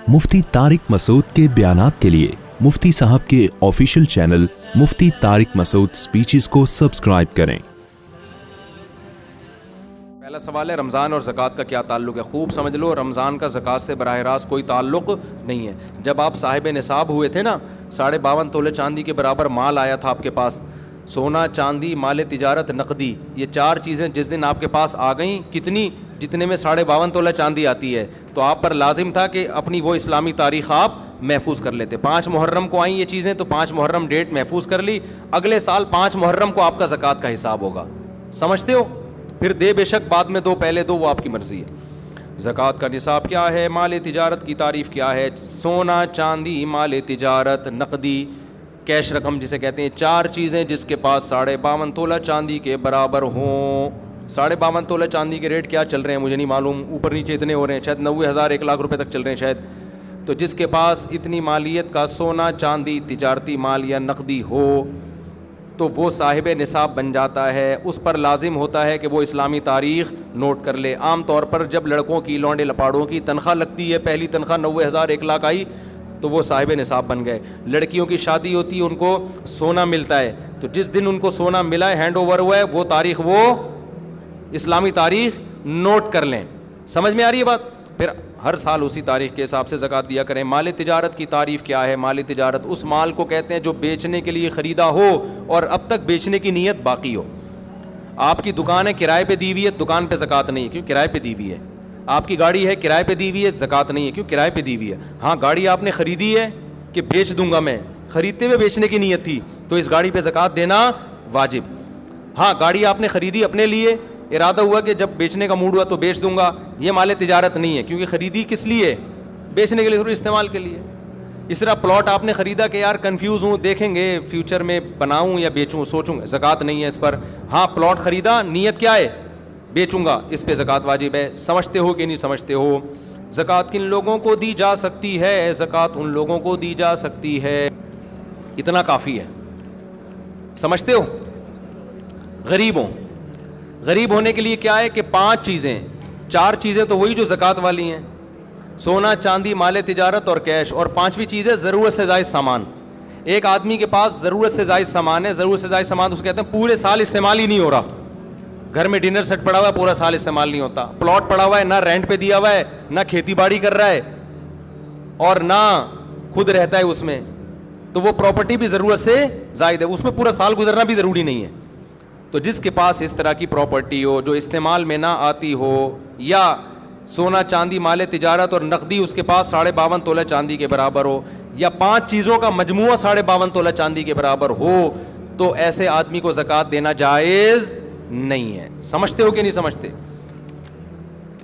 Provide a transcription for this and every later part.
مفتی طارق مسعود کے بیانات کے لیے مفتی صاحب کے آفیشیل چینل مفتی طارق مسعود سپیچز کو سبسکرائب کریں۔ پہلا سوال ہے رمضان اور زکوٰۃ کا کیا تعلق ہے؟ خوب سمجھ لو، رمضان کا زکوٰۃ سے براہ راست کوئی تعلق نہیں ہے۔ جب آپ صاحب نصاب ہوئے تھے نا، 52.5 تولے چاندی کے برابر مال آیا تھا آپ کے پاس، سونا، چاندی، مال تجارت، نقدی، یہ 4 چیزیں جس دن آپ کے پاس آ گئیں، کتنی؟ جتنے میں 52.5 تولہ چاندی آتی ہے، تو آپ پر لازم تھا کہ اپنی وہ اسلامی تاریخ آپ محفوظ کر لیتے۔ 5 محرم کو آئیں یہ چیزیں، تو 5 محرم ڈیٹ محفوظ کر لی، اگلے سال 5 محرم کو آپ کا زکوٰۃ کا حساب ہوگا۔ سمجھتے ہو؟ پھر دے بے شک بعد میں دو، پہلے دو، وہ آپ کی مرضی ہے۔ زکوٰۃ کا نصاب کیا ہے؟ مال تجارت کی تعریف کیا ہے؟ سونا، چاندی، مال تجارت، نقدی، کیش رقم جسے کہتے ہیں، 4 چیزیں جس کے پاس 52.5 تولہ چاندی کے برابر ہوں۔ 52.5 تولہ چاندی کے ریٹ کیا چل رہے ہیں مجھے نہیں معلوم، اوپر نیچے اتنے ہو رہے ہیں، شاید 90,000 1 لاکھ روپے تک چل رہے ہیں شاید۔ تو جس کے پاس اتنی مالیت کا سونا، چاندی، تجارتی مال یا نقدی ہو تو وہ صاحب نصاب بن جاتا ہے۔ اس پر لازم ہوتا ہے کہ وہ اسلامی تاریخ نوٹ کر لے۔ عام طور پر جب لڑکوں کی، لونڈے لپاڑوں کی تنخواہ لگتی ہے، پہلی تنخواہ 90,000 1 لاکھ آئی تو وہ صاحب نصاب بن گئے۔ لڑکیوں کی شادی ہوتی ہے، ان کو سونا ملتا ہے، تو جس دن ان کو سونا ملا ہے، ہینڈ اوور ہوا ہے، وہ تاریخ، وہ اسلامی تاریخ نوٹ کر لیں۔ سمجھ میں آ رہی ہے بات؟ پھر ہر سال اسی تاریخ کے حساب سے زکوٰۃ دیا کریں۔ مال تجارت کی تعریف کیا ہے؟ مال تجارت اس مال کو کہتے ہیں جو بیچنے کے لیے خریدا ہو اور اب تک بیچنے کی نیت باقی ہو۔ آپ کی دکان ہے، کرائے پہ دی ہوئی ہے، دکان پہ زکوٰۃ نہیں ہے، کیوں؟ کرائے پہ دی ہوئی ہے۔ آپ کی گاڑی ہے، کرائے پہ دی ہوئی ہے، زکوٰۃ نہیں ہے، کیوں؟ کرائے پہ دی ہوئی ہے۔ ہاں، گاڑی آپ نے خریدی ہے کہ بیچ دوں گا میں، خریدتے ہوئے بیچنے کی نیت تھی تو اس گاڑی پہ زکوٰۃ دینا واجب۔ ہاں، گاڑی آپ نے خریدی اپنے لیے، ارادہ ہوا کہ جب بیچنے کا موڈ ہوا تو بیچ دوں گا، یہ مال تجارت نہیں ہے، کیونکہ خریدی کس لیے؟ بیچنے کے لیے، تھوڑی استعمال کے لیے۔ اس طرح پلاٹ آپ نے خریدا کہ یار کنفیوز ہوں، دیکھیں گے فیوچر میں بناؤں یا بیچوں، سوچوں گا، زکوٰۃ نہیں ہے اس پر۔ ہاں، پلاٹ خریدا، نیت کیا ہے؟ بیچوں گا، اس پہ زکوٰۃ واجب ہے۔ سمجھتے ہو کہ نہیں سمجھتے ہو؟ زکوٰۃ کن لوگوں کو دی جا سکتی ہے؟ زکوٰۃ ان لوگوں کو دی جا سکتی ہے، اتنا کافی ہے۔ سمجھتے ہو؟ غریبوں، غریب ہونے کے لیے کیا ہے کہ 5 چیزیں، 4 چیزیں تو وہی جو زکوٰۃ والی ہیں، سونا، چاندی، مال تجارت اور کیش، اور 5ویں چیز ہے ضرورت سے زائد سامان۔ ایک آدمی کے پاس ضرورت سے زائد سامان ہے، ضرورت سے زائد سامان اس کہتے ہیں پورے سال استعمال ہی نہیں ہو رہا۔ گھر میں ڈنر سیٹ پڑا ہوا ہے، پورا سال استعمال نہیں ہوتا۔ پلاٹ پڑا ہوا ہے، نہ رینٹ پہ دیا ہوا ہے، نہ کھیتی باڑی کر رہا ہے اور نہ خود رہتا ہے اس میں، تو وہ پراپرٹی بھی ضرورت سے زائد ہے، اس میں پورا سال گزرنا بھی ضروری نہیں ہے۔ تو جس کے پاس اس طرح کی پراپرٹی ہو جو استعمال میں نہ آتی ہو، یا سونا، چاندی، مال تجارت اور نقدی اس کے پاس 52.5 تولہ چاندی کے برابر ہو، یا 5 چیزوں کا مجموعہ 52.5 تولہ چاندی کے برابر ہو، تو ایسے آدمی کو زکوٰۃ دینا جائز نہیں ہے۔ سمجھتے ہو کہ نہیں سمجھتے؟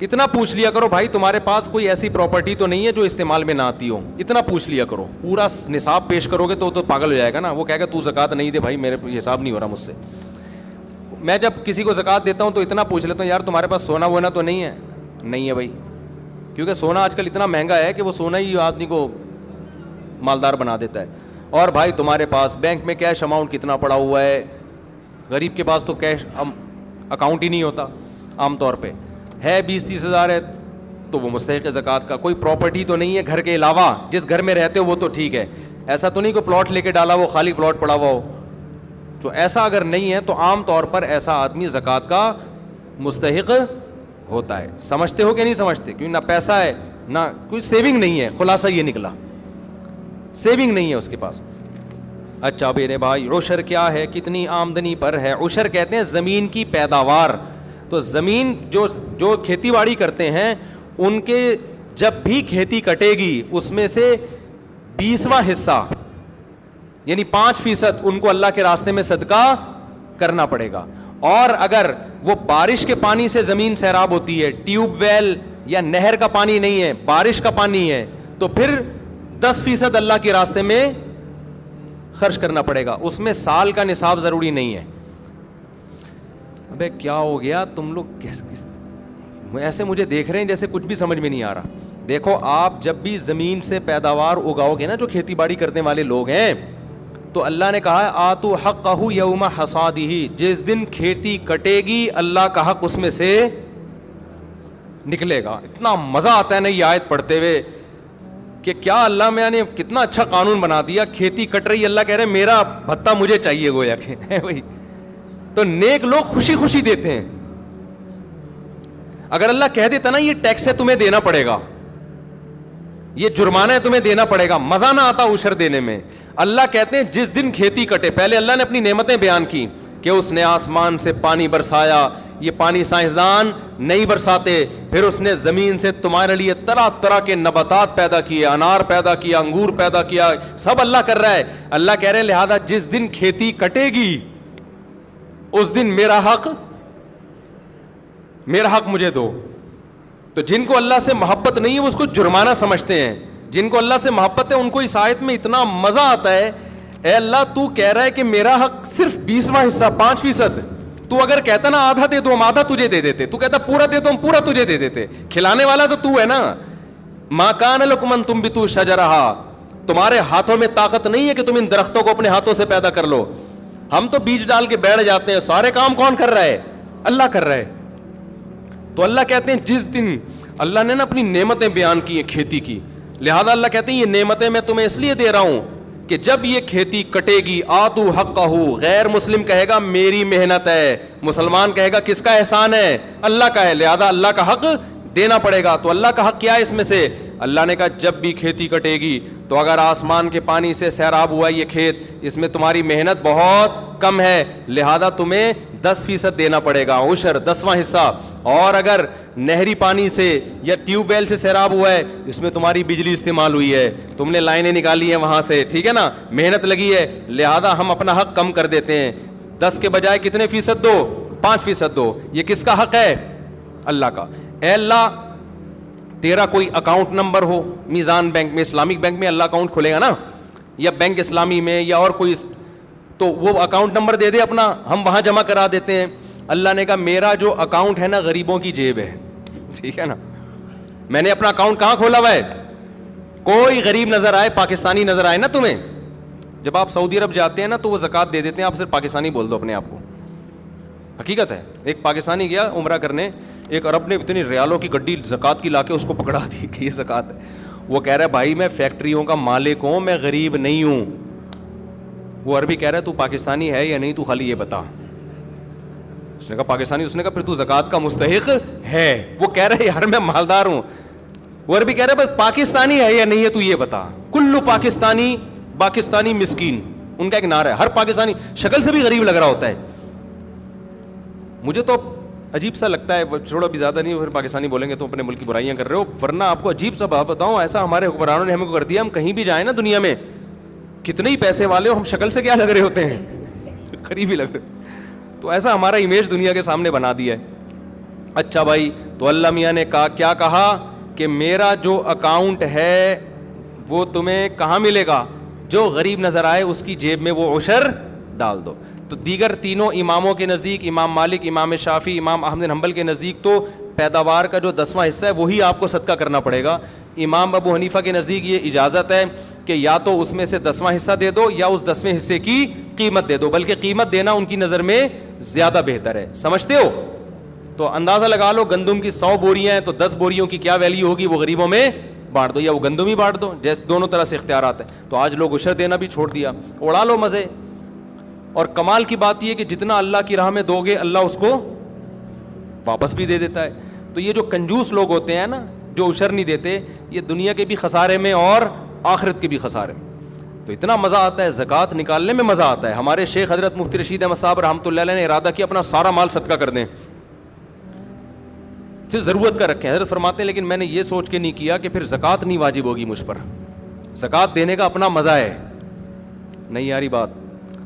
اتنا پوچھ لیا کرو بھائی، تمہارے پاس کوئی ایسی پراپرٹی تو نہیں ہے جو استعمال میں نہ آتی ہو، اتنا پوچھ لیا کرو۔ پورا نصاب پیش کرو گے تو پاگل ہو جائے گا نا، وہ کہے گا تو زکوٰۃ نہیں دے بھائی، میرے حساب نہیں ہو رہا مجھ سے۔ میں جب کسی کو زکوٰۃ دیتا ہوں تو اتنا پوچھ لیتا ہوں، یار تمہارے پاس سونا وونا تو نہیں ہے؟ نہیں ہے بھائی، کیونکہ سونا آج کل اتنا مہنگا ہے کہ وہ سونا ہی آدمی کو مالدار بنا دیتا ہے۔ اور بھائی تمہارے پاس بینک میں کیش اماؤنٹ کتنا پڑا ہوا ہے؟ غریب کے پاس تو کیش اکاؤنٹ ہی نہیں ہوتا عام طور پہ، ہے 20-30 ہزار ہے تو وہ مستحق ہے زکوٰۃ کا۔ کوئی پراپرٹی تو نہیں ہے گھر کے علاوہ، جس گھر میں رہتے ہو وہ تو ٹھیک ہے، ایسا تو نہیں کہ پلاٹ لے کے ڈالا وہ خالی پلاٹ پڑا ہوا ہو، تو ایسا اگر نہیں ہے تو عام طور پر ایسا آدمی زکوٰۃ کا مستحق ہوتا ہے۔ سمجھتے ہو کہ نہیں سمجھتے؟ کیونکہ نہ پیسہ ہے، نہ کوئی سیونگ نہیں ہے، خلاصہ یہ نکلا، سیونگ نہیں ہے اس کے پاس۔ اچھا میرے بھائی، عشر کیا ہے؟ کتنی آمدنی پر ہے؟ عشر کہتے ہیں زمین کی پیداوار، تو زمین جو کھیتی باڑی کرتے ہیں ان کے جب بھی کھیتی کٹے گی اس میں سے 20واں حصہ یعنی 5% ان کو اللہ کے راستے میں صدقہ کرنا پڑے گا۔ اور اگر وہ بارش کے پانی سے زمین سیراب ہوتی ہے، ٹیوب ویل یا نہر کا پانی نہیں ہے، بارش کا پانی ہے، تو پھر 10% اللہ کے راستے میں خرچ کرنا پڑے گا۔ اس میں سال کا نصاب ضروری نہیں ہے۔ ابے کیا ہو گیا تم لوگ ایسے مجھے دیکھ رہے ہیں جیسے کچھ بھی سمجھ میں نہیں آ رہا؟ دیکھو، آپ جب بھی زمین سے پیداوار اگاؤ گے نا، جو کھیتی باڑی کرنے والے لوگ ہیں، تو اللہ نے کہا ہے آتو حقہ یوم حصادہ، جس دن کھیتی کٹے گی اللہ کا حق اس میں سے نکلے گا۔ اتنا مزہ آتا ہے نا یہ آیت پڑھتے ہوئے، کہ کیا اللہ میاں نے کتنا اچھا قانون بنا دیا, کھیتی کٹ رہی, اللہ کہہ رہے ہیں میرا بھتہ مجھے چاہیے, گویا کہ وہی. تو نیک لوگ خوشی خوشی دیتے ہیں. اگر اللہ کہہ دیتا نا یہ ٹیکس ہے تمہیں دینا پڑے گا, یہ جرمانہ ہے تمہیں دینا پڑے گا, مزہ نہ آتا عشر دینے میں. اللہ کہتے ہیں جس دن کھیتی کٹے, پہلے اللہ نے اپنی نعمتیں بیان کی کہ اس نے آسمان سے پانی برسایا, یہ پانی سائنسدان نہیں برساتے, پھر اس نے زمین سے تمہارے لیے طرح طرح کے نباتات پیدا کیے, انار پیدا کیا, انگور پیدا کیا, سب اللہ کر رہا ہے. اللہ کہہ رہے ہیں لہذا جس دن کھیتی کٹے گی اس دن میرا حق مجھے دو. تو جن کو اللہ سے محبت نہیں ہے وہ اس کو جرمانہ سمجھتے ہیں, جن کو اللہ سے محبت ہے ان کو اس آیت میں اتنا مزہ آتا ہے. اے اللہ تو کہہ رہا ہے کہ میرا حق صرف 20واں حصہ 5%, تو اگر کہتا نا آدھا دے دو ہم آدھا تجھے دے دیتے, تو کہتا پورا دے دو ہم پورا تجھے دے دیتے. کھلانے والا تو ہے نا. ما کان لکم ان تنبتوا شجرہا, تمہارے ہاتھوں میں طاقت نہیں ہے کہ تم ان درختوں کو اپنے ہاتھوں سے پیدا کر لو. ہم تو بیج ڈال کے بیٹھ جاتے ہیں, سارے کام کون کر رہا ہے؟ اللہ کر رہا ہے. تو اللہ کہتے ہیں جس دن اللہ نے نا اپنی نعمتیں بیان کی ہیں کھیتی کی, لہذا اللہ کہتے ہیں یہ نعمتیں میں تمہیں اس لیے دے رہا ہوں کہ جب یہ کھیتی کٹے گی آتو حقہ, غیر مسلم کہے گا میری محنت ہے, مسلمان کہے گا کس کا احسان ہے؟ اللہ کا ہے, لہذا اللہ کا حق دینا پڑے گا. تو اللہ کا حق کیا ہے اس میں سے؟ اللہ نے کہا جب بھی کھیتی کٹے گی تو اگر آسمان کے پانی سے سیراب ہوا یہ کھیت, اس میں تمہاری محنت بہت کم ہے, لہذا تمہیں 10% دینا پڑے گا, عشر 10واں حصہ. اور اگر نہری پانی سے یا ٹیوب ویل سے سیراب ہوا ہے, اس میں تمہاری بجلی استعمال ہوئی ہے, تم نے لائنیں نکالی ہیں وہاں سے, ٹھیک ہے نا, محنت لگی ہے, لہذا ہم اپنا حق کم کر دیتے ہیں. 10 کے بجائے کتنے فیصد دو؟ 5% دو. یہ کس کا حق ہے؟ اللہ کا. اے اللہ تیرا کوئی اکاؤنٹ نمبر ہو میزان بینک میں, اسلامک بینک میں اللہ اکاؤنٹ کھلے گا نا, یا بینک اسلامی میں یا اور کوئی, تو وہ اکاؤنٹ نمبر دے دے اپنا, ہم وہاں جمع کرا دیتے ہیں. اللہ نے کہا میرا جو اکاؤنٹ ہے نا غریبوں کی جیب ہے, ٹھیک ہے نا, میں نے اپنا اکاؤنٹ کہاں کھولا ہوا ہے؟ کوئی غریب نظر آئے, پاکستانی نظر آئے نا تمہیں, جب آپ سعودی عرب جاتے ہیں نا تو وہ زکوٰۃ دے دیتے ہیں, آپ صرف پاکستانی بول دو اپنے آپ کو, حقیقت ہے. ایک پاکستانی گیا عمرہ کرنے, ایک عرب نے اتنی ریالوں کی گڈی زکوٰۃ کی لا کے اس کو پکڑا دی کہ یہ زکوٰۃ ہے. وہ کہہ رہا ہے بھائی میں فیکٹریوں کا مالک ہوں, میں غریب نہیں ہوں. وہ عربی کہہ رہا ہے تو پاکستانی ہے یا نہیں, تو خالی یہ بتا. اس نے کہا پاکستانی. اس نے کہا پھر تو زکوٰۃ کا مستحق ہے. وہ کہہ رہا ہے یار میں مالدار ہوں. وہ عربی کہہ رہا ہے بس پاکستانی ہے یا نہیں ہے تو یہ بتا. کلو پاکستانی مسکین, ان کا ایک نعرہ ہے. ہر پاکستانی شکل سے بھی غریب لگ رہا ہوتا ہے. مجھے تو عجیب سا لگتا ہے, چھوڑو بھی زیادہ نہیں, پھر پاکستانی بولیں گے تو اپنے ملک کی برائیاں کر رہے ہو, ورنہ آپ کو عجیب سا بات بتاؤں, ایسا ہمارے حکمرانوں نے ہمیں کو کر دیا, ہم کہیں بھی جائیں نا دنیا میں, کتنے ہی پیسے والے ہو, ہم شکل سے کیا لگ رہے ہوتے ہیں؟ قریب ہی لگ رہے. تو ایسا ہمارا امیج دنیا کے سامنے بنا دیا ہے. اچھا بھائی, تو اللہ میاں نے کہا کیا کہا کہ میرا جو اکاؤنٹ ہے وہ تمہیں کہاں ملے گا؟ جو غریب نظر آئے اس کی جیب میں وہ عشر ڈال دو. تو دیگر تینوں اماموں کے نزدیک, امام مالک, امام شافعی, امام احمد بن حنبل کے نزدیک تو پیداوار کا جو 10واں حصہ ہے وہی آپ کو صدقہ کرنا پڑے گا. امام ابو حنیفہ کے نزدیک یہ اجازت ہے کہ یا تو اس میں سے 10واں حصہ دے دو یا اس 10ویں حصے کی قیمت دے دو, بلکہ قیمت دینا ان کی نظر میں زیادہ بہتر ہے. سمجھتے ہو؟ تو اندازہ لگا لو, گندم کی 100 بوریاں ہیں تو 10 بوریوں کی کیا ویلیو ہوگی, وہ غریبوں میں بانٹ دو یا وہ گندم ہی بانٹ دو, جیسے دونوں طرح سے اختیارات ہیں. تو آج لوگ عشر دینا بھی چھوڑ دیا, اڑا لو مزے. اور کمال کی بات یہ کہ جتنا اللہ کی راہ میں دو گے اللہ اس کو واپس بھی دے دیتا ہے. تو یہ جو کنجوس لوگ ہوتے ہیں نا, جو عشر نہیں دیتے, یہ دنیا کے بھی خسارے میں اور آخرت کے بھی خسارے میں. تو اتنا مزہ آتا ہے زکوٰۃ نکالنے میں, مزہ آتا ہے. ہمارے شیخ حضرت مفتی رشید احمد صاحب رحمۃ اللہ علیہ نے ارادہ کیا اپنا سارا مال صدقہ کر دیں, پھر ضرورت کا رکھیں. حضرت فرماتے ہیں لیکن میں نے یہ سوچ کے نہیں کیا کہ پھر زکوٰۃ نہیں واجب ہوگی مجھ پر, زکوٰۃ دینے کا اپنا مزہ ہے. نہیں یاری بات.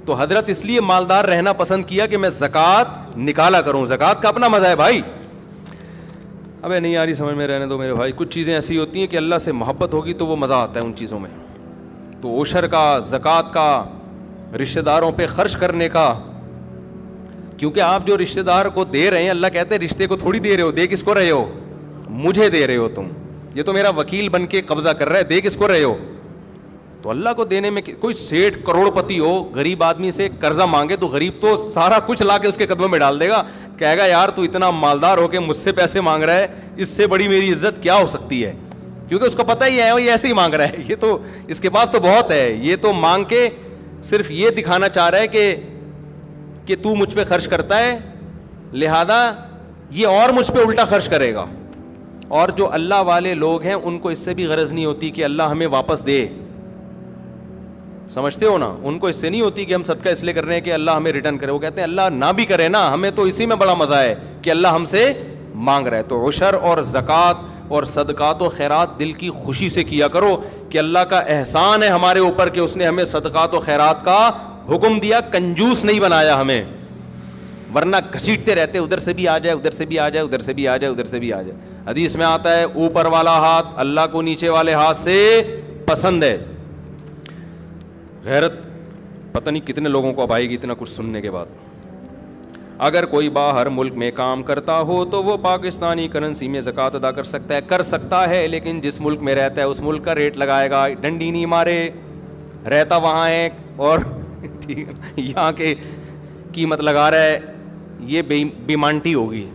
تو حضرت اس لیے مالدار رہنا پسند کیا کہ میں زکوٰۃ نکالا کروں, زکوٰۃ کا اپنا مزہ ہے بھائی. ابے نہیں یاری سمجھ میں رہنے دو میرے بھائی, کچھ چیزیں ایسی ہوتی ہیں کہ اللہ سے محبت ہوگی تو وہ مزہ آتا ہے ان چیزوں میں. تو عشر کا, زکوٰۃ کا, رشتہ داروں پہ خرچ کرنے کا, کیونکہ آپ جو رشتہ دار کو دے رہے ہیں, اللہ کہتے ہیں رشتے کو تھوڑی دے رہے ہو, دے کس کو رہے ہو؟ مجھے دے رہے ہو تم. یہ تو میرا وکیل بن کے قبضہ کر رہا ہے, دے کس کو رہے ہو؟ تو اللہ کو دینے میں. کوئی سیٹھ کروڑ پتی ہو, غریب آدمی سے قرضہ مانگے تو غریب تو سارا کچھ لا کے اس کے قدموں میں ڈال دے گا, کہے گا یار تو اتنا مالدار ہو کے مجھ سے پیسے مانگ رہا ہے, اس سے بڑی میری عزت کیا ہو سکتی ہے. کیونکہ اس کو پتہ ہی ہے یہ ایسے ہی مانگ رہا ہے, یہ تو اس کے پاس تو بہت ہے, یہ تو مانگ کے صرف یہ دکھانا چاہ رہا ہے کہ تو مجھ پہ خرچ کرتا ہے, لہذا یہ اور مجھ پہ الٹا خرچ کرے گا. اور جو اللہ والے لوگ ہیں ان کو اس سے بھی غرض نہیں ہوتی کہ اللہ ہمیں واپس دے, سمجھتے ہو نا, ان کو اس سے نہیں ہوتی کہ ہم صدقہ اس لیے کر رہے ہیں کہ اللہ ہمیں ریٹرن کرے, وہ کہتے ہیں اللہ نہ بھی کرے نا, ہمیں تو اسی میں بڑا مزہ ہے کہ اللہ ہم سے مانگ رہا ہے. تو عشر اور زکوٰۃ اور صدقات و خیرات دل کی خوشی سے کیا کرو کہ اللہ کا احسان ہے ہمارے اوپر کہ اس نے ہمیں صدقات و خیرات کا حکم دیا, کنجوس نہیں بنایا ہمیں, ورنہ گھسیٹتے رہتے ادھر سے بھی آ جائے, ادھر سے بھی آ جائے, ادھر سے بھی آ جائے, ادھر سے بھی آ جائے. حدیث میں آتا ہے اوپر والا ہاتھ اللہ کو نیچے والے ہاتھ سے پسند ہے. غیرت پتہ نہیں کتنے لوگوں کو اب آئے گی اتنا کچھ سننے کے بعد. اگر کوئی باہر ملک میں کام کرتا ہو تو وہ پاکستانی کرنسی میں زکوٰۃ ادا کر سکتا ہے, کر سکتا ہے, لیکن جس ملک میں رہتا ہے اس ملک کا ریٹ لگائے گا, ڈنڈی نہیں مارے, رہتا وہاں ہے اور یہاں کے قیمت لگا رہا ہے, یہ بیمانٹی ہوگی.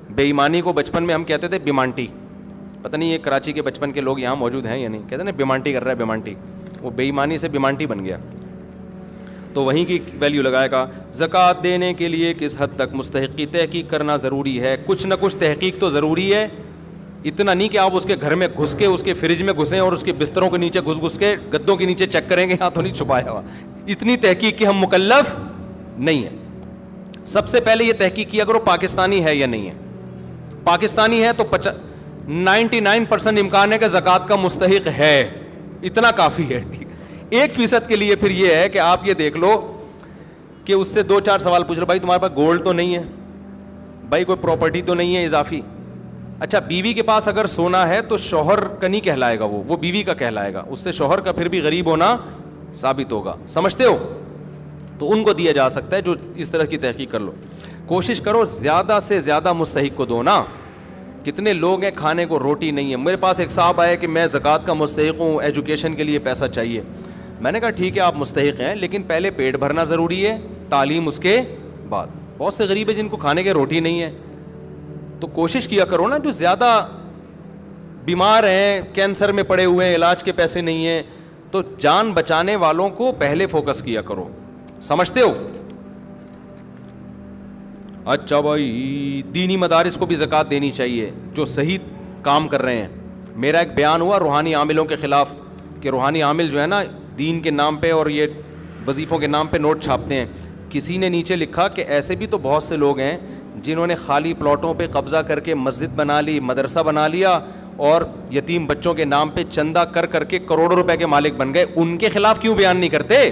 بے ایمانی کو بچپن میں ہم کہتے تھے بیمانٹی, پتہ نہیں یہ کراچی کے بچپن کے لوگ یہاں موجود ہیں یا نہیں, کہتے ہیں نا بیمانٹی کر رہا ہے, بیمانٹی, وہ بے ایمانی سے بیمانٹی بن گیا, تو وہیں کی ویلیو لگائے گا. زکوٰۃ دینے کے لیے کس حد تک مستحق کی تحقیق کرنا ضروری ہے؟ کچھ نہ کچھ تحقیق تو ضروری ہے, اتنا نہیں کہ آپ اس کے گھر میں گھس کے اس کے فریج میں گھسیں اور اس کے بستروں کے نیچے گھس کے گدوں کے نیچے چیک کریں گے, ہاں تو نہیں چھپایا ہوا, اتنی تحقیق کی ہم مکلف نہیں ہیں. سب سے پہلے یہ تحقیق کیا کرو پاکستانی ہے یا نہیں ہے. پاکستانی ہے تو 99% امکان ہے کہ زکوٰۃ کا مستحق ہے, اتنا کافی ہے. 1% کے لیے پھر یہ ہے کہ آپ یہ دیکھ لو کہ اس سے 2-4 سوال پوچھ لو, بھائی تمہارے پاس گولڈ تو نہیں ہے, بھائی کوئی پراپرٹی تو نہیں ہے اضافی. اچھا بیوی کے پاس اگر سونا ہے تو شوہر کا نہیں کہلائے گا, وہ بیوی کا کہلائے گا, اس سے شوہر کا پھر بھی غریب ہونا ثابت ہوگا, سمجھتے ہو. تو ان کو دیا جا سکتا ہے جو اس طرح کی تحقیق کر لو. کوشش کرو زیادہ سے زیادہ مستحق کو دو نا. کتنے لوگ ہیں کھانے کو روٹی نہیں ہے. میرے پاس ایک صاحب آئے کہ میں زکوٰۃ کا مستحق ہوں, ایجوکیشن کے لیے پیسہ چاہیے. میں نے کہا ٹھیک ہے آپ مستحق ہیں, لیکن پہلے پیٹ بھرنا ضروری ہے, تعلیم اس کے بعد. بہت سے غریب ہیں جن کو کھانے کے روٹی نہیں ہے, تو کوشش کیا کرو نا, جو زیادہ بیمار ہیں, کینسر میں پڑے ہوئے ہیں, علاج کے پیسے نہیں ہیں, تو جان بچانے والوں کو پہلے فوکس کیا کرو, سمجھتے ہو. اچھا بھائی دینی مدارس کو بھی زکوٰۃ دینی چاہیے جو صحیح کام کر رہے ہیں. میرا ایک بیان ہوا روحانی عاملوں کے خلاف کہ روحانی عامل جو ہے نا دین کے نام پہ اور یہ وظیفوں کے نام پہ نوٹ چھاپتے ہیں. کسی نے نیچے لکھا کہ ایسے بھی تو بہت سے لوگ ہیں جنہوں نے خالی پلاٹوں پہ قبضہ کر کے مسجد بنا لی, مدرسہ بنا لیا اور یتیم بچوں کے نام پہ چندہ کر کر کے کروڑوں روپے کے مالک بن گئے. ان کے خلاف کیوں بیان نہیں کرتے؟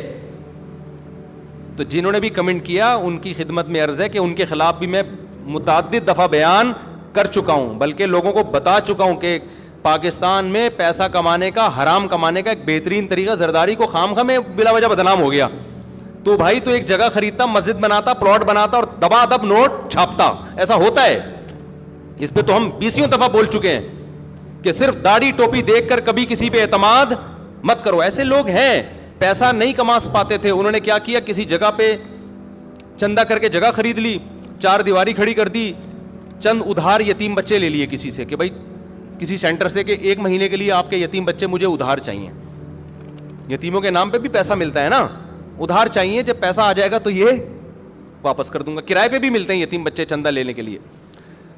تو جنہوں نے بھی کمنٹ کیا ان کی خدمت میں عرض ہے کہ ان کے خلاف بھی میں متعدد دفعہ بیان کر چکا ہوں, بلکہ لوگوں کو بتا چکا ہوں کہ پاکستان میں پیسہ کمانے کا, حرام کمانے کا ایک بہترین طریقہ زرداری کو خام خواہ میں بلا وجہ بدنام ہو گیا. تو بھائی تو ایک جگہ خریدتا, مسجد بناتا, پلاٹ بناتا اور دبا دب نوٹ چھاپتا, ایسا ہوتا ہے. اس پہ تو ہم 20 دفعہ بول چکے ہیں کہ صرف داڑھی ٹوپی دیکھ کر کبھی کسی پہ اعتماد مت کرو. ایسے لوگ ہیں پیسہ نہیں کما پاتے تھے, انہوں نے کیا کیا, کسی جگہ پہ چندہ کر کے جگہ خرید لی, 4 دیواری کھڑی کر دی, چند ادھار یتیم بچے لے لیے کسی سے کہ بھائی کسی سینٹر سے کہ 1 مہینے کے لیے آپ کے یتیم بچے مجھے ادھار چاہیے. یتیموں کے نام پہ بھی پیسہ ملتا ہے نا, ادھار چاہیے, جب پیسہ آ جائے گا تو یہ واپس کر دوں گا. کرائے پہ بھی ملتے ہیں یتیم بچے چندہ لینے کے لیے.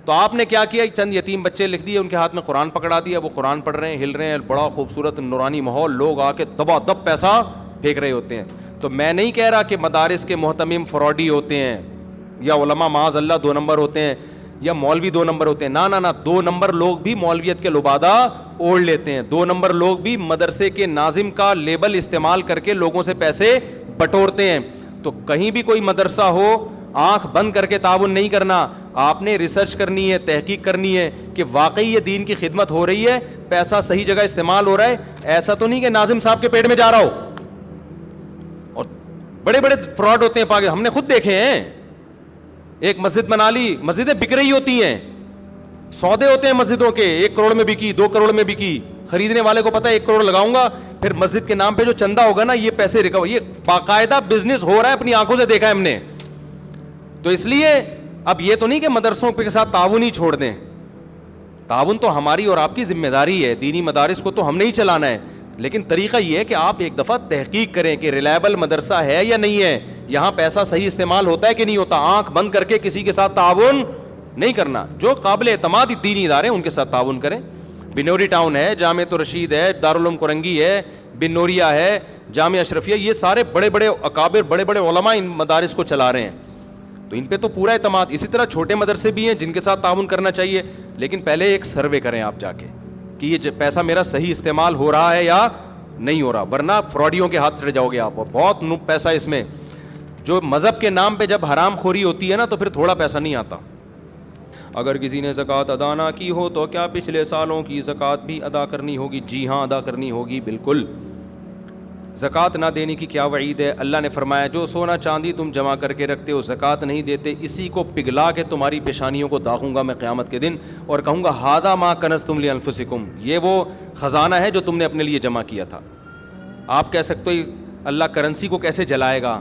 تو آپ نے کیا کیا, چند یتیم بچے لکھ دیے, ان کے ہاتھ میں قرآن پکڑا دیا, وہ قرآن پڑھ رہے ہیں, ہل رہے ہیں, بڑا خوبصورت نورانی ماحول, لوگ آ کے دبا دب پیسہ پھینک رہے ہوتے ہیں. تو میں نہیں کہہ رہا کہ مدارس کے محتمم فراڈی ہوتے ہیں یا علماء معاذ اللہ 2 نمبر ہوتے ہیں یا مولوی 2 نمبر ہوتے ہیں. نہ 2 نمبر لوگ بھی مولویت کے لبادہ اوڑھ لیتے ہیں. 2 نمبر لوگ بھی مدرسے کے ناظم کا لیبل استعمال کر کے لوگوں سے پیسے بٹورتے ہیں. تو کہیں بھی کوئی مدرسہ ہو, آنکھ بند کر کے تعاون نہیں کرنا, آپ نے ریسرچ کرنی ہے, تحقیق کرنی ہے کہ واقعی یہ دین کی خدمت ہو رہی ہے, پیسہ صحیح جگہ استعمال ہو رہا ہے. ایسا تو نہیں کہ ناظم صاحب کے پیٹ میں جا رہا ہو. اور بڑے بڑے فراڈ ہوتے ہیں پاکستان, ہم نے خود دیکھے ہیں. ایک مسجد بنا لی, مسجدیں بک رہی ہوتی ہیں, سودے ہوتے ہیں مسجدوں کے, 1 کروڑ میں بکی, 2 کروڑ میں بکی. خریدنے والے کو پتا ہے 1 کروڑ لگاؤں گا, پھر مسجد کے نام پہ جو چندہ ہوگا نا یہ پیسے ریکور, یہ باقاعدہ بزنس ہو رہا ہے, اپنی آنکھوں سے دیکھا ہے ہم نے. تو اس لیے اب یہ تو نہیں کہ مدرسوں کے ساتھ تعاون ہی چھوڑ دیں, تعاون تو ہماری اور آپ کی ذمہ داری ہے, دینی مدارس کو تو ہم نے ہی چلانا ہے, لیکن طریقہ یہ ہے کہ آپ ایک دفعہ تحقیق کریں کہ ریلائبل مدرسہ ہے یا نہیں ہے, یہاں پیسہ صحیح استعمال ہوتا ہے کہ نہیں ہوتا. آنکھ بند کر کے کسی کے ساتھ تعاون نہیں کرنا. جو قابل اعتماد دینی ادارے ان کے ساتھ تعاون کریں. بنوری ٹاؤن ہے, جامعۃ الرشید ہے, دارالعلوم کرنگی ہے, بن نوریا ہے, جامعہ اشرفیہ, یہ سارے بڑے بڑے اکابر, بڑے بڑے علماء ان مدارس کو چلا رہے ہیں, تو ان پہ تو پورا اعتماد. اسی طرح چھوٹے مدرسے بھی ہیں جن کے ساتھ تعاون کرنا چاہیے, لیکن پہلے ایک سروے کریں آپ جا کے کہ یہ پیسہ میرا صحیح استعمال ہو رہا ہے یا نہیں ہو رہا, ورنہ فراڈیوں کے ہاتھ چڑھ جاؤ گے آپ. اور بہت پیسہ اس میں, جو مذہب کے نام پہ جب حرام خوری ہوتی ہے نا تو پھر تھوڑا پیسہ نہیں آتا. اگر کسی نے زکوٰۃ ادا نہ کی ہو تو کیا پچھلے سالوں کی زکوٰۃ بھی ادا کرنی ہوگی؟ جی ہاں, ادا کرنی ہوگی بالکل. زکوٰۃ نہ دینے کی کیا وعید ہے؟ اللہ نے فرمایا جو سونا چاندی تم جمع کر کے رکھتے ہو, زکوٰۃ نہیں دیتے, اسی کو پگھلا کے تمہاری پیشانیوں کو داغوں گا میں قیامت کے دن, اور کہوں گا ھذا ما کنزتم لانفسکم, یہ وہ خزانہ ہے جو تم نے اپنے لیے جمع کیا تھا. آپ کہہ سکتے ہو اللہ کرنسی کو کیسے جلائے گا,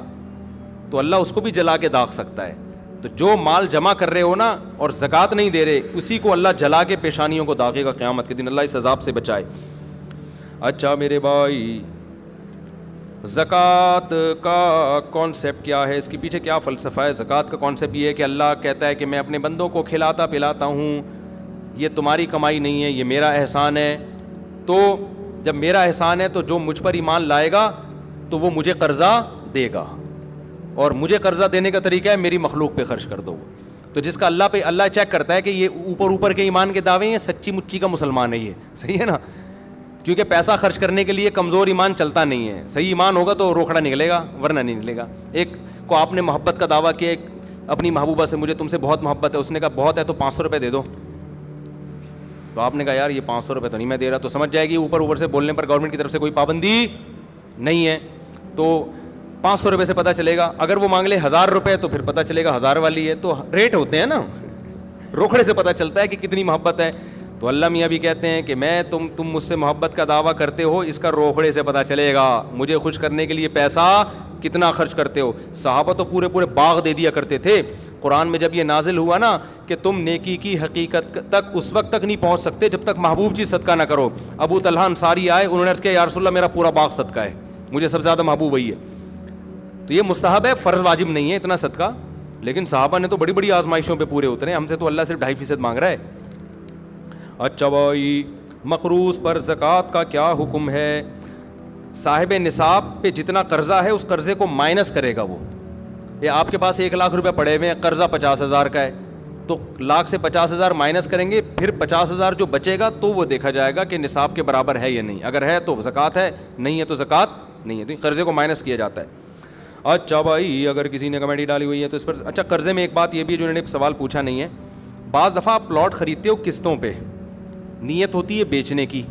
تو اللہ اس کو بھی جلا کے داغ سکتا ہے. تو جو مال جمع کر رہے ہو نا اور زکوٰۃ نہیں دے رہے, اسی کو اللہ جلا کے پیشانیوں کو داغے گا قیامت کے دن. اللہ اس عذاب سے بچائے. اچھا میرے بھائی, زکوٰۃ کا کانسیپٹ کیا ہے, اس کے پیچھے کیا فلسفہ ہے؟ زکوٰۃ کا کانسیپٹ یہ ہے کہ اللہ کہتا ہے کہ میں اپنے بندوں کو کھلاتا پلاتا ہوں, یہ تمہاری کمائی نہیں ہے, یہ میرا احسان ہے. تو جب میرا احسان ہے تو جو مجھ پر ایمان لائے گا تو وہ مجھے قرضہ دے گا, اور مجھے قرضہ دینے کا طریقہ ہے میری مخلوق پہ خرچ کر دو. تو جس کا اللہ پہ, اللہ چیک کرتا ہے کہ یہ اوپر کے ایمان کے دعوے ہیں, سچی مچی کا مسلمان ہے یہ, صحیح ہے نا, کیونکہ پیسہ خرچ کرنے کے لیے کمزور ایمان چلتا نہیں ہے. صحیح ایمان ہوگا تو روکڑا نکلے گا, ورنہ نہیں نکلے گا. ایک کو آپ نے محبت کا دعویٰ کیا اپنی محبوبہ سے, مجھے تم سے بہت محبت ہے, اس نے کہا بہت ہے تو 500 روپے دے دو. تو آپ نے کہا یار یہ 500 روپے تو نہیں میں دے رہا, تو سمجھ جائے گی اوپر سے بولنے پر گورنمنٹ کی طرف سے کوئی پابندی نہیں ہے, تو 500 روپے سے پتہ چلے گا. اگر وہ مانگ لے 1000 روپے تو پھر پتہ چلے گا 1000 والی ہے. تو ریٹ ہوتے ہیں نا, روکڑے سے پتہ چلتا ہے کہ کتنی محبت ہے. تو اللہ میاں بھی کہتے ہیں کہ میں تم مجھ سے محبت کا دعویٰ کرتے ہو, اس کا روکڑے سے پتہ چلے گا مجھے خوش کرنے کے لیے پیسہ کتنا خرچ کرتے ہو. صحابہ تو پورے باغ دے دیا کرتے تھے. قرآن میں جب یہ نازل ہوا نا کہ تم نیکی کی حقیقت تک اس وقت تک نہیں پہنچ سکتے جب تک محبوب چیز صدقہ نہ کرو. ابو طلحہ انصاری آئے, انہوں نے عرض کیا یا رسول اللہ میرا پورا باغ صدقہ ہے, مجھے سب سے زیادہ محبوب وہی ہے. تو یہ مستحب ہے, فرض واجب نہیں ہے اتنا صدقہ, لیکن صحابہ نے تو بڑی بڑی آزمائشوں پہ پورے اترے, ہم سے تو اللہ صرف 2.5% مانگ رہا ہے. اچھا بھائی, مقروض پر زکوٰۃ کا کیا حکم ہے؟ صاحب نصاب پہ جتنا قرضہ ہے اس قرضے کو مائنس کرے گا وہ. یہ آپ کے پاس 1 لاکھ روپے پڑے ہوئے ہیں, قرضہ 50,000 کا ہے, تو لاکھ سے 50,000 مائنس کریں گے, پھر 50,000 جو بچے گا تو وہ دیکھا جائے گا کہ نصاب کے برابر ہے یا نہیں. اگر ہے تو زکوٰۃ ہے, نہیں ہے تو زکوٰۃ نہیں ہے. تو قرضے کو مائنس کیا جاتا ہے. اچھا بھائی, اگر کسی نے کمیٹی ڈالی ہوئی ہے تو اس پر, اچھا قرضے میں ایک بات یہ بھی ہے جو انہوں نے سوال پوچھا نہیں ہے. بعض دفعہ آپ پلاٹ خریدتے ہو قسطوں پہ, نیت ہوتی ہے بیچنے کی,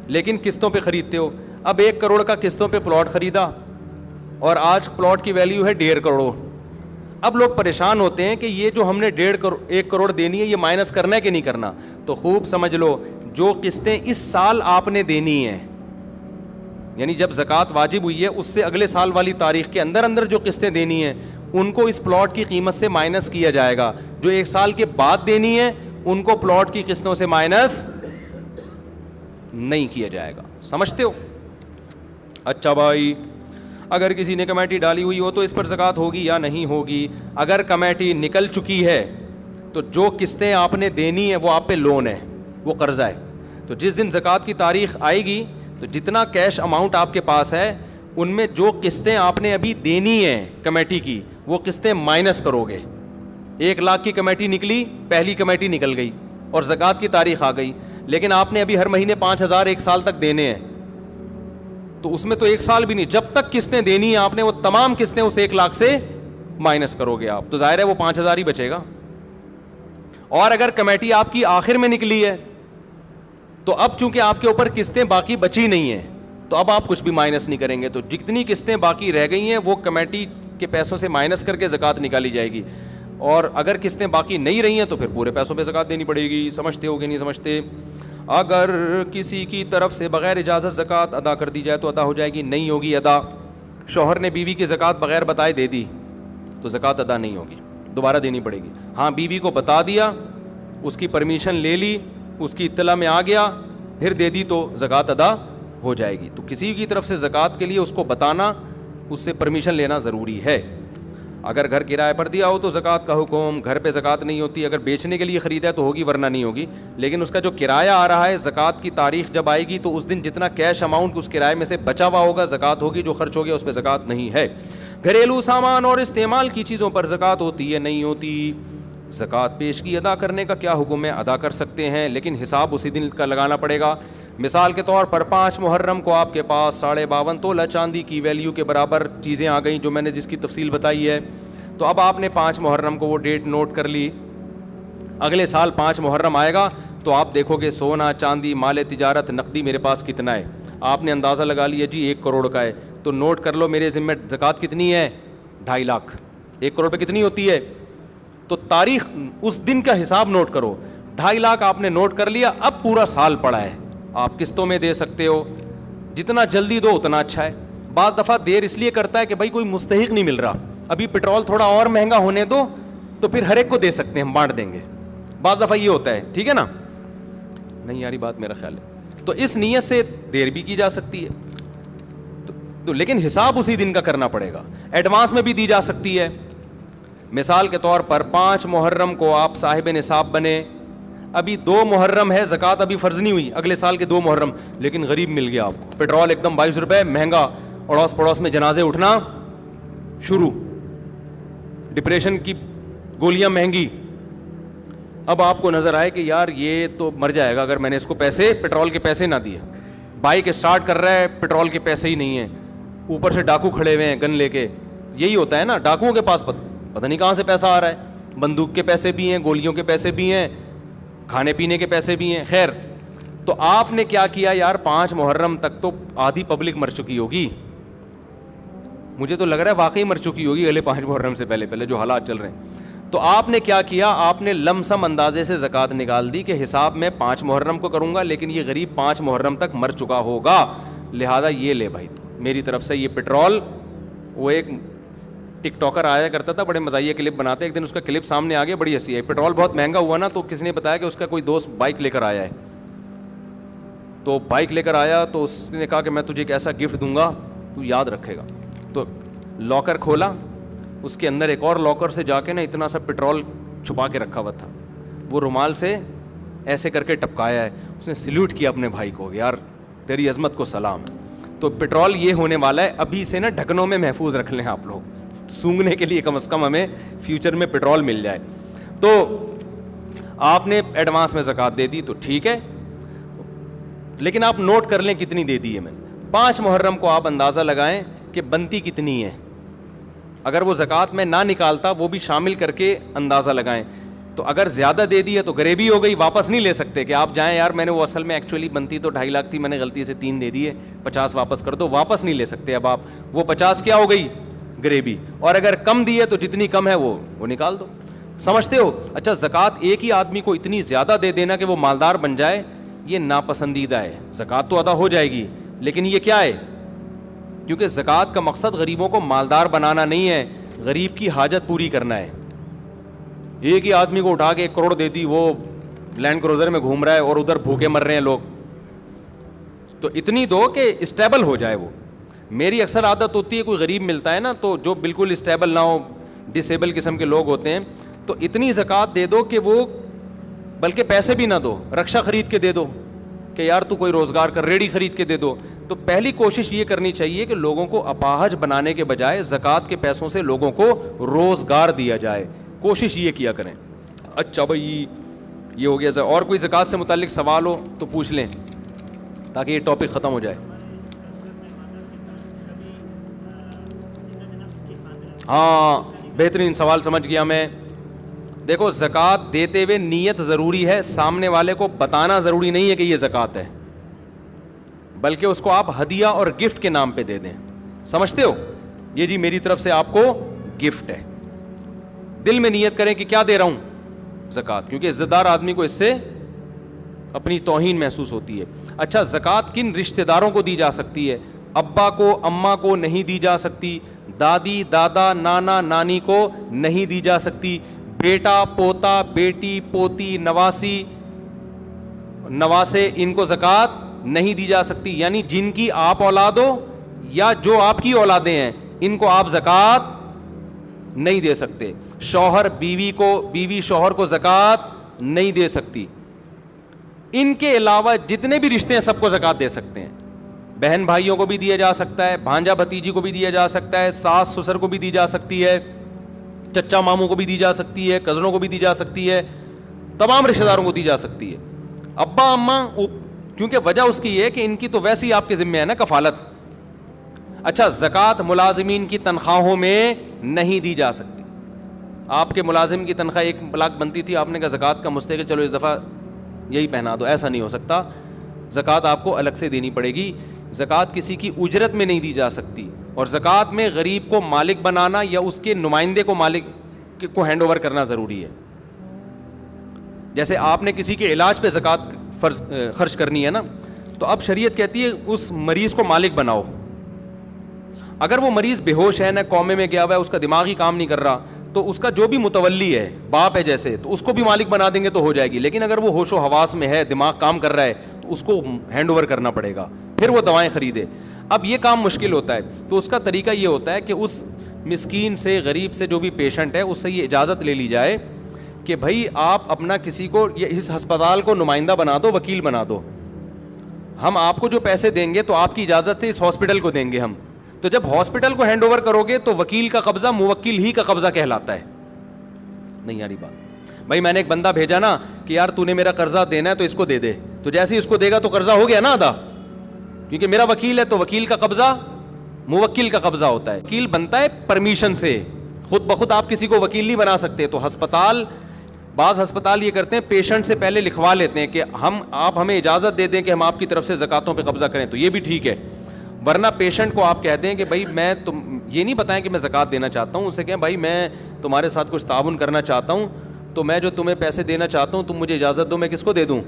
لیکن قسطوں پہ خریدتے ہو. اب 1 کروڑ کا قسطوں پہ پلاٹ خریدا اور آج پلاٹ کی ویلیو ہے 1.5 کروڑ. اب لوگ پریشان ہوتے ہیں کہ یہ جو ہم نے 1 کروڑ دینی ہے یہ مائنس کرنا ہے کہ نہیں کرنا. تو خوب سمجھ لو, جو قسطیں اس سال آپ نے دینی ہیں, یعنی جب زکوٰۃ واجب ہوئی ہے اس سے اگلے سال والی تاریخ کے اندر جو قسطیں دینی ہیں ان کو اس پلاٹ کی قیمت سے مائنس کیا جائے گا. جو 1 سال کے بعد دینی ہے ان کو پلاٹ کی قسطوں سے مائنس نہیں کیا جائے گا. سمجھتے ہو؟ اچھا بھائی, اگر کسی نے کمیٹی ڈالی ہوئی ہو تو اس پر زکوٰۃ ہوگی یا نہیں ہوگی؟ اگر کمیٹی نکل چکی ہے تو جو قسطیں آپ نے دینی ہے وہ آپ پہ لون ہے, وہ قرضہ ہے. تو جس دن زکوٰۃ کی تاریخ آئے گی تو جتنا کیش اماؤنٹ آپ کے پاس ہے ان میں جو قسطیں آپ نے ابھی دینی ہیں کمیٹی کی وہ قسطیں مائنس کرو گے. 1 لاکھ کی کمیٹی نکلی, پہلی کمیٹی نکل گئی اور زکوٰۃ کی تاریخ آ گئی, لیکن آپ نے ابھی ہر مہینے 5,000 1 سال تک دینے ہیں, تو اس میں تو 1 سال بھی نہیں, جب تک قسطیں دینی ہیں آپ نے وہ تمام قسطیں اس 1 لاکھ سے مائنس کرو گے آپ, تو ظاہر ہے وہ 5,000 ہی بچے گا. اور اگر کمیٹی آپ کی آخر میں نکلی ہے تو اب چونکہ آپ کے اوپر قسطیں باقی بچی نہیں ہیں تو اب آپ کچھ بھی مائنس نہیں کریں گے. تو جتنی قسطیں باقی رہ گئی ہیں وہ کمیٹی کے پیسوں سے مائنس کر کے زکوٰۃ نکالی جائے گی, اور اگر قسطیں باقی نہیں رہی ہیں تو پھر پورے پیسوں پہ زکوٰۃ دینی پڑے گی. سمجھتے ہو کہ نہیں سمجھتے؟ اگر کسی کی طرف سے بغیر اجازت زکوٰۃ ادا کر دی جائے تو ادا ہو جائے گی؟ نہیں ہوگی ادا. شوہر نے بیوی کی زکوٰۃ بغیر بتائے دے دی تو زکوٰۃ ادا نہیں ہوگی, دوبارہ دینی پڑے گی. ہاں بیوی کو بتا دیا, اس کی پرمیشن لے لی, اس کی اطلاع میں آ گیا پھر دے دی تو زکوٰۃ ادا ہو جائے گی. تو کسی کی طرف سے زکوٰۃ کے لیے اس کو بتانا, اس سے پرمیشن لینا ضروری ہے. اگر گھر کرائے پر دیا ہو تو زکوٰۃ کا حکم, گھر پہ زکوٰۃ نہیں ہوتی. اگر بیچنے کے لیے خریدا ہے تو ہوگی ورنہ نہیں ہوگی. لیکن اس کا جو کرایہ آ رہا ہے, زکوٰۃ کی تاریخ جب آئے گی تو اس دن جتنا کیش اماؤنٹ اس کرائے میں سے بچا ہوا ہوگا زکوٰۃ ہوگی, جو خرچ ہو گیا اس پہ زکوٰۃ نہیں ہے. گھریلو سامان اور استعمال کی چیزوں پر زکوٰۃ ہوتی ہے نہیں ہوتی. زکوٰۃ پیشگی ادا کرنے کا کیا حکم ہے؟ ادا کر سکتے ہیں لیکن حساب اسی دن کا لگانا پڑے گا. مثال کے طور پر 5 محرم کو آپ کے پاس 52.5 تولہ چاندی کی ویلیو کے برابر چیزیں آ گئیں, جو میں نے جس کی تفصیل بتائی ہے. تو اب آپ نے 5 محرم کو وہ ڈیٹ نوٹ کر لی. اگلے سال 5 محرم آئے گا تو آپ دیکھو گے سونا چاندی مال تجارت نقدی میرے پاس کتنا ہے. آپ نے اندازہ لگا لیا جی 1 کروڑ کا ہے, تو نوٹ کر لو میرے ذمہ زکوٰۃ کتنی ہے, 2.5 لاکھ. 1 کروڑ پہ کتنی ہوتی ہے؟ تو تاریخ اس دن کا حساب نوٹ کرو. 2.5 لاکھ آپ نے نوٹ کر لیا. اب پورا سال پڑا ہے, آپ قسطوں میں دے سکتے ہو, جتنا جلدی دو اتنا اچھا ہے. بعض دفعہ دیر اس لیے کرتا ہے کہ بھائی کوئی مستحق نہیں مل رہا, ابھی پٹرول تھوڑا اور مہنگا ہونے دو تو پھر ہر ایک کو دے سکتے ہیں, ہم بانٹ دیں گے. بعض دفعہ یہ ہوتا ہے, ٹھیک ہے نا, نہیں یاری بات میرا خیال ہے. تو اس نیت سے دیر بھی کی جا سکتی ہے تو لیکن حساب اسی دن کا کرنا پڑے گا. ایڈوانس میں بھی دی جا سکتی ہے. مثال کے طور پر 5 محرم کو آپ صاحب نصاب بنے, ابھی 2 محرم ہے, زکوٰۃ ابھی فرض نہیں ہوئی, اگلے سال کے 2 محرم, لیکن غریب مل گیا آپ کو, پیٹرول ایک دم 22 روپے مہنگا, اڑوس پڑوس میں جنازے اٹھنا شروع, ڈپریشن کی گولیاں مہنگی. اب آپ کو نظر آئے کہ یار یہ تو مر جائے گا اگر میں نے اس کو پیسے پیٹرول کے پیسے نہ دیے. بائک اسٹارٹ کر رہا ہے, پیٹرول کے پیسے ہی نہیں ہیں, اوپر سے ڈاکو کھڑے ہوئے ہیں گن لے کے. یہی ہوتا ہے نا, ڈاکوؤں کے پاس پتہ نہیں کہاں سے پیسہ آ رہا ہے, بندوق کے پیسے بھی ہیں, گولیوں کے پیسے بھی ہیں, کھانے پینے کے پیسے بھی ہیں. خیر, تو آپ نے کیا کیا یار, 5 محرم تک تو آدھی پبلک مر چکی ہوگی, مجھے تو لگ رہا ہے واقعی مر چکی ہوگی اگلے 5 محرم سے پہلے جو حالات چل رہے ہیں. تو آپ نے کیا کیا, آپ نے لم سم اندازے سے زکوٰۃ نکال دی کہ حساب میں 5 محرم کو کروں گا, لیکن یہ غریب 5 محرم تک مر چکا ہوگا, لہذا یہ لے بھائی میری طرف سے یہ پیٹرول. وہ ایک ٹک ٹاکر آیا کرتا تھا, بڑے مزاحیہ کلپ بناتے, ایک دن اس کا کلپ سامنے آ گیا, بڑی ہنسی آئی. پیٹرول بہت مہنگا ہوا نا, تو کسی نے بتایا کہ اس کا کوئی دوست بائک لے کر آیا ہے, تو بائک لے کر آیا تو اس نے کہا کہ میں تجھے ایک ایسا گفٹ دوں گا تو یاد رکھے گا. تو لاکر کھولا, اس کے اندر ایک اور لاکر سے جا کے نا اتنا سا پیٹرول چھپا کے رکھا ہوا تھا, وہ رومال سے ایسے کر کے ٹپکایا ہے. اس نے سلیوٹ کیا اپنے بھائی کو, یار تیری عظمت کو سلام. تو پیٹرول یہ ہونے والا ہے, ابھی سے نا ڈھکنوں میں محفوظ رکھ لیں آپ لوگ, سونگنے کے لیے کم از کم ہمیں فیوچر میں پیٹرول مل جائے. تو آپ نے ایڈوانس میں زکوٰۃ دے دی تو ٹھیک ہے, لیکن آپ نوٹ کر لیں کتنی دے دی ہے میں نے. 5 محرم کو آپ اندازہ لگائیں کہ بنتی کتنی ہے, اگر وہ زکوٰۃ میں نہ نکالتا وہ بھی شامل کر کے اندازہ لگائیں. تو اگر زیادہ دے دی ہے تو غریبی ہو گئی, واپس نہیں لے سکتے کہ آپ جائیں یار میں نے وہ اصل میں ایکچولی بنتی تو 2.5 لاکھ تھی, میں نے غلطی سے 3 دے دیے, 50 واپس کر دو, واپس نہیں لے سکتے. اب آپ وہ 50 کیا ہو گئی, غریبی. اور اگر کم دی ہے تو جتنی کم ہے وہ نکال دو. سمجھتے ہو؟ اچھا, زکوٰۃ ایک ہی آدمی کو اتنی زیادہ دے دینا کہ وہ مالدار بن جائے, یہ ناپسندیدہ ہے. زکوٰۃ تو ادا ہو جائے گی, لیکن یہ کیا ہے, کیونکہ زکوٰۃ کا مقصد غریبوں کو مالدار بنانا نہیں ہے, غریب کی حاجت پوری کرنا ہے. ایک ہی آدمی کو اٹھا کے 1 کروڑ دے دی, وہ لینڈ کروزر میں گھوم رہا ہے اور ادھر بھوکے مر رہے ہیں لوگ, تو اتنی دو کہ اسٹیبل ہو جائے. وہ میری اکثر عادت ہوتی ہے, کوئی غریب ملتا ہے نا تو جو بالکل اسٹیبل نہ ہو, ڈسیبل قسم کے لوگ ہوتے ہیں, تو اتنی زکوٰۃ دے دو کہ وہ بلکہ پیسے بھی نہ دو, رکشہ خرید کے دے دو کہ یار تو کوئی روزگار کر, ریڑھی خرید کے دے دو. تو پہلی کوشش یہ کرنی چاہیے کہ لوگوں کو اپاہج بنانے کے بجائے زکوٰۃ کے پیسوں سے لوگوں کو روزگار دیا جائے, کوشش یہ کیا کریں. اچھا بھائی یہ ہو گیا. اور کوئی زکوٰۃ سے متعلق سوال ہو تو پوچھ لیں تاکہ یہ ٹاپک ختم ہو جائے. ہاں بہترین سوال, سمجھ گیا میں. دیکھو زکوٰۃ دیتے ہوئے نیت ضروری ہے, سامنے والے کو بتانا ضروری نہیں ہے کہ یہ زکوٰۃ ہے, بلکہ اس کو آپ ہدیہ اور گفٹ کے نام پہ دے دیں. سمجھتے ہو؟ یہ جی میری طرف سے آپ کو گفٹ ہے. دل میں نیت کریں کہ کیا دے رہا ہوں, زکوٰۃ, کیونکہ عزت دار آدمی کو اس سے اپنی توہین محسوس ہوتی ہے. اچھا, زکوٰۃ کن رشتہ داروں کو دی جا سکتی ہے؟ ابا کو, اماں کو نہیں دی جا سکتی, دادی دادا نانا نانی کو نہیں دی جا سکتی, بیٹا پوتا بیٹی پوتی نواسی نواسے ان کو زکوٰۃ نہیں دی جا سکتی، یعنی جن کی آپ اولاد ہو یا جو آپ کی اولادیں ہیں ان کو آپ زکوٰۃ نہیں دے سکتے. شوہر بیوی شوہر کو زکوٰۃ نہیں دے سکتی. ان کے علاوہ جتنے بھی رشتے ہیں سب کو زکوٰۃ دے سکتے ہیں. بہن بھائیوں کو بھی دیا جا سکتا ہے, بھانجا بھتیجی کو بھی دیا جا سکتا ہے, ساس سسر کو بھی دی جا سکتی ہے, چچا ماموں کو بھی دی جا سکتی ہے, کزنوں کو بھی دی جا سکتی ہے, تمام رشتہ داروں کو دی جا سکتی ہے. ابا اماں, کیونکہ وجہ اس کی ہے کہ ان کی تو ویسے ہی آپ کے ذمہ ہے نا کفالت. اچھا, زکوٰۃ ملازمین کی تنخواہوں میں نہیں دی جا سکتی. آپ کے ملازم کی تنخواہ 1 لاکھ بنتی تھی, آپ نے کہا زکوٰۃ کا مستحق چلو اس دفعہ یہی پہنا دو, ایسا نہیں ہو سکتا. زکوٰۃ آپ کو الگ سے دینی پڑے گی. زکوٰۃ کسی کی اجرت میں نہیں دی جا سکتی. اور زکوٰۃ میں غریب کو مالک بنانا یا اس کے نمائندے کو مالک کو ہینڈ اوور کرنا ضروری ہے. جیسے آپ نے کسی کے علاج پہ زکوٰۃ خرچ کرنی ہے نا, تو اب شریعت کہتی ہے اس مریض کو مالک بناؤ. اگر وہ مریض بے ہوش ہے, نہ کومے میں گیا ہوا ہے, اس کا دماغ ہی کام نہیں کر رہا, تو اس کا جو بھی متولی ہے, باپ ہے جیسے, تو اس کو بھی مالک بنا دیں گے تو ہو جائے گی. لیکن اگر وہ ہوش و حواس میں ہے, دماغ کام کر رہا ہے, تو اس کو ہینڈ اوور کرنا پڑے گا, پھر وہ دوائیں خریدے. اب یہ کام مشکل ہوتا ہے, تو اس کا طریقہ یہ ہوتا ہے کہ اس مسکین سے, غریب سے, جو بھی پیشنٹ ہے, اس سے یہ اجازت لے لی جائے کہ بھائی آپ اپنا کسی کو اس ہسپتال کو نمائندہ بنا دو, وکیل بنا دو. ہم آپ کو جو پیسے دیں گے تو آپ کی اجازت ہے اس ہاسپٹل کو دیں گے ہم. تو جب ہاسپٹل کو ہینڈ اوور کرو گے تو وکیل کا قبضہ موکل ہی کا قبضہ کہلاتا ہے. نہیں یاری بات بھائی, میں نے ایک بندہ بھیجا نا کہ یار تو نے میرا قرضہ دینا ہے تو اس کو دے دے, تو جیسے ہی اس کو دے گا تو قرضہ ہو گیا نا ادا, کیونکہ میرا وکیل ہے, تو وکیل کا قبضہ موکل کا قبضہ ہوتا ہے. وکیل بنتا ہے پرمیشن سے, خود بخود آپ کسی کو وکیل نہیں بنا سکتے. تو بعض ہسپتال یہ کرتے ہیں, پیشنٹ سے پہلے لکھوا لیتے ہیں کہ آپ ہمیں اجازت دے دیں کہ ہم آپ کی طرف سے زکاتوں پہ قبضہ کریں, تو یہ بھی ٹھیک ہے. ورنہ پیشنٹ کو آپ کہہ دیں کہ بھائی میں یہ نہیں بتائیں کہ میں زکات دینا چاہتا ہوں, اسے کہیں بھائی میں تمہارے ساتھ کچھ تعاون کرنا چاہتا ہوں, تو میں جو تمہیں پیسے دینا چاہتا ہوں تم مجھے اجازت دو, میں کس کو دے دوں؟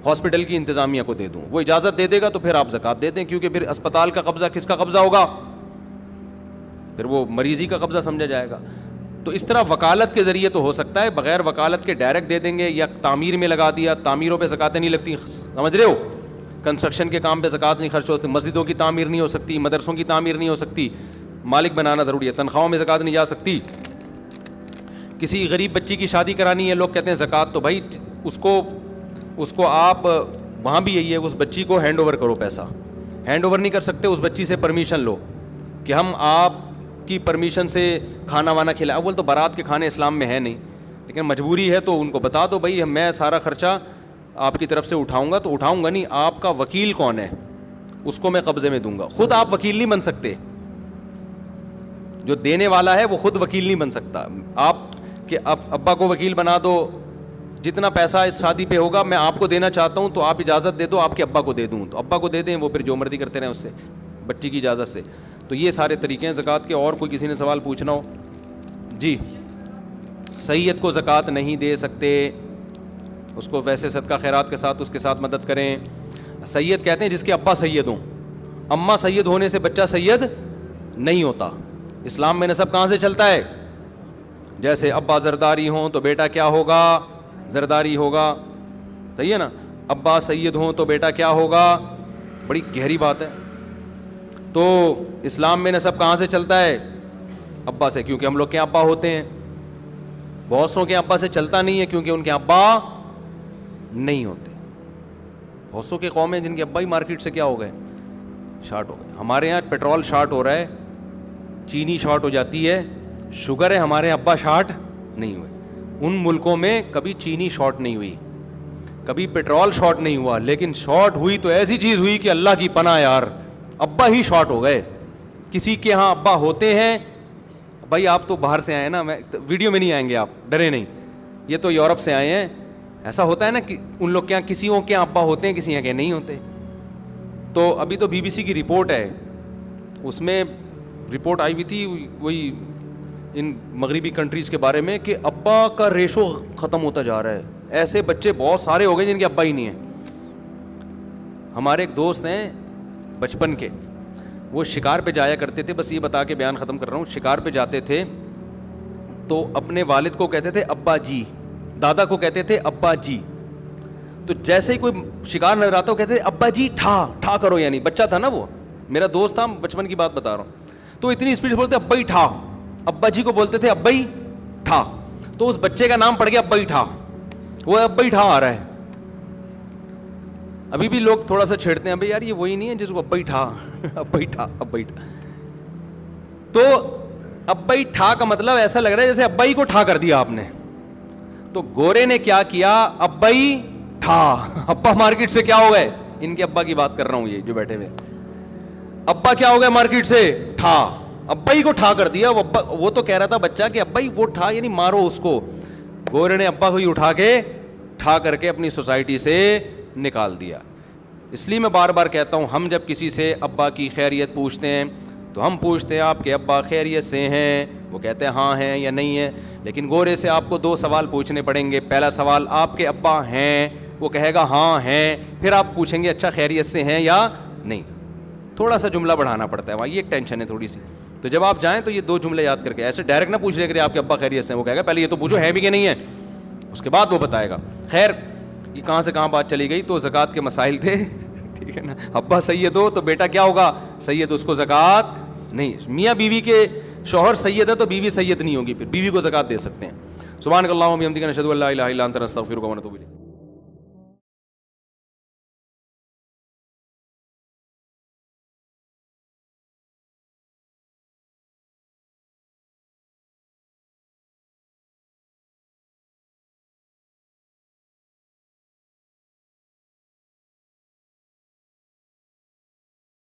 ہاسپٹل کی انتظامیہ کو دے دوں. وہ اجازت دے دے گا تو پھر آپ زکات دے دیں, کیونکہ پھر اسپتال کا قبضہ کس کا قبضہ ہوگا؟ پھر وہ مریضی کا قبضہ سمجھا جائے گا. تو اس طرح وکالت کے ذریعے تو ہو سکتا ہے, بغیر وکالت کے ڈائریکٹ دے دیں گے, یا تعمیر میں لگا دیا, تعمیروں پہ زکاتیں نہیں لگتی, سمجھ رہے ہو, کنسٹرکشن کے کام پہ زکات نہیں خرچ ہوتی, مسجدوں کی تعمیر نہیں ہو سکتی, مدرسوں کی تعمیر نہیں ہو سکتی, مالک بنانا ضروری ہے. تنخواہوں میں زکات نہیں جا سکتی. کسی غریب بچی کی شادی کرانی ہے, لوگ کہتے ہیں زکات, تو بھائی اس کو آپ وہاں بھی یہی ہے, اس بچی کو ہینڈ اوور کرو, پیسہ ہینڈ اوور نہیں کر سکتے, اس بچی سے پرمیشن لو کہ ہم آپ کی پرمیشن سے کھانا وانا کھلائیں. اول تو بارات کے کھانے اسلام میں ہے نہیں, لیکن مجبوری ہے تو ان کو بتا دو بھائی میں سارا خرچہ آپ کی طرف سے اٹھاؤں گا, تو اٹھاؤں گا نہیں, آپ کا وکیل کون ہے اس کو میں قبضے میں دوں گا. خود آپ وکیل نہیں بن سکتے, جو دینے والا ہے وہ خود وکیل نہیں بن سکتا. آپ کہ ابا کو وکیل بنا دو, جتنا پیسہ اس شادی پہ ہوگا میں آپ کو دینا چاہتا ہوں, تو آپ اجازت دے دو آپ کے ابا کو دے دوں, تو ابا کو دے دیں, وہ پھر جو مرضی کرتے رہیں اس سے, بچی کی اجازت سے. تو یہ سارے طریقے ہیں زکوٰۃ کے. اور کوئی کسی نے سوال پوچھنا ہو؟ جی. سید کو زکوٰۃ نہیں دے سکتے, اس کو ویسے صدقہ خیرات کے ساتھ اس کے ساتھ مدد کریں. سید کہتے ہیں جس کے ابا سید ہوں, اماں سید ہونے سے بچہ سید نہیں ہوتا. اسلام میں نسب کہاں سے چلتا ہے؟ جیسے ابا زرداری ہوں تو بیٹا کیا ہوگا؟ زرداری ہوگا, صحیح ہے نا. ابا سید ہوں تو بیٹا کیا ہوگا؟ بڑی گہری بات ہے. تو اسلام میں نسب کہاں سے چلتا ہے؟ ابا سے, کیونکہ ہم لوگ کے ابا ہوتے ہیں. بہت سو کے ابا سے چلتا نہیں ہے کیونکہ ان کے ابا نہیں ہوتے. بہت سو کے قوم ہیں جن کے ابا ہی مارکیٹ سے کیا ہو گئے؟ شارٹ ہو گئے. ہمارے یہاں پیٹرول شارٹ ہو رہا ہے, چینی شارٹ ہو جاتی ہے, شوگر ہے, ہمارے ابا شارٹ نہیں ہوئے. ان ملکوں میں کبھی چینی شارٹ نہیں ہوئی, کبھی پیٹرول شارٹ نہیں ہوا, لیکن شارٹ ہوئی تو ایسی چیز ہوئی کہ اللہ کی پناہ یار, ابا ہی شارٹ ہو گئے. کسی کے ہاں ابا ہوتے ہیں, بھائی آپ تو باہر سے آئے ہیں نا, ویڈیو میں نہیں آئیں گے آپ, ڈرے نہیں, یہ تو یورپ سے آئے ہیں. ایسا ہوتا ہے نا کہ ان لوگ کے یہاں کسیوں کے ابا ہوتے ہیں, کسی کے نہیں ہوتے. تو ابھی تو بی بی سی کی رپورٹ ہے, اس میں رپورٹ آئی ہوئی تھی وہی ان مغربی کنٹریز کے بارے میں کہ ابا کا ریشو ختم ہوتا جا رہا ہے. ایسے بچے بہت سارے ہو گئے جن کے ابا ہی نہیں ہیں. ہمارے ایک دوست ہیں بچپن کے, وہ شکار پہ جایا کرتے تھے, بس یہ بتا کے بیان ختم کر رہا ہوں. شکار پہ جاتے تھے تو اپنے والد کو کہتے تھے ابا جی, دادا کو کہتے تھے ابا جی. تو جیسے ہی کوئی شکار نظر آتا وہ کہتے ہیں ابا جی ٹھا ٹھا کرو, یعنی بچہ تھا نا وہ, میرا دوست تھا, بچپن کی بات بتا رہا ہوں, تو اتنی اسپیڈ سے بولتے ابا ہی ٹھا, ابا جی کو بولتے تھے ابا ہی ٹھا, تو اس بچے کا نام پڑ گیا ابا ہی ٹھا, وہ ابا ہی ٹھا آ رہا ہے. ابھی بھی لوگ تھوڑا سا چھیڑتے ہیں, بھائی یار یہ وہی نہیں ہے جس کو ابا ہی ٹھا, ابا ہی ٹھا, ابا ہی ٹھا. تو ابا ہی ٹھا کا مطلب ایسا لگ رہا ہے جیسے ابا ہی کو ٹھا کر دیا آپ نے. تو گورے نے کیا کیا, ابا ہی ٹھا, ابا مارکیٹ سے کیا ہو گئے, ان کے ابا کی بات کر رہا ہوں, یہ جو بیٹھے ہوئے ابا کیا ہو گئے مارکیٹ سے, ٹھا, ابا ہی کو ٹھا کر دیا. وہ تو کہہ رہا تھا بچہ کہ ابا ہی وہ ٹھا یعنی مارو اس کو, گورے نے ابا کو ہی اٹھا کے ٹھا کر کے اپنی سوسائٹی سے نکال دیا. اس لیے میں بار بار کہتا ہوں, ہم جب کسی سے ابا کی خیریت پوچھتے ہیں تو ہم پوچھتے ہیں آپ کے ابا خیریت سے ہیں, وہ کہتے ہیں ہاں ہیں یا نہیں ہیں. لیکن گورے سے آپ کو 2 سوال پوچھنے پڑیں گے. پہلا سوال, آپ کے ابا ہیں, وہ کہے گا ہاں ہیں, پھر آپ پوچھیں گے اچھا خیریت سے ہیں یا نہیں. تھوڑا سا جملہ بڑھانا پڑتا ہے وہاں, یہ ایک ٹینشن ہے تھوڑی سی. تو جب آپ جائیں تو یہ 2 جملے یاد کر کے, ایسے ڈائریکٹ نہ پوچھ لے کرے آپ کے ابا خیریت سے ہیں, وہ کہے گا پہلے یہ تو پوچھو ہے بھی کہ نہیں ہے, اس کے بعد وہ بتائے گا. خیر یہ کہاں سے کہاں بات چلی گئی, تو زکوٰۃ کے مسائل تھے, ٹھیک ہے نا. ابا سید ہو تو بیٹا کیا ہوگا, سید, اس کو زکوٰۃ نہیں. میاں بیوی کے شوہر سید ہے تو بیوی سید نہیں ہوگی, پھر بیوی کو زکوٰۃ دے سکتے ہیں. سبحانک اللہم و بحمدک نشہد ان لا الہ الا انت نستغفرک و نتوب الیک.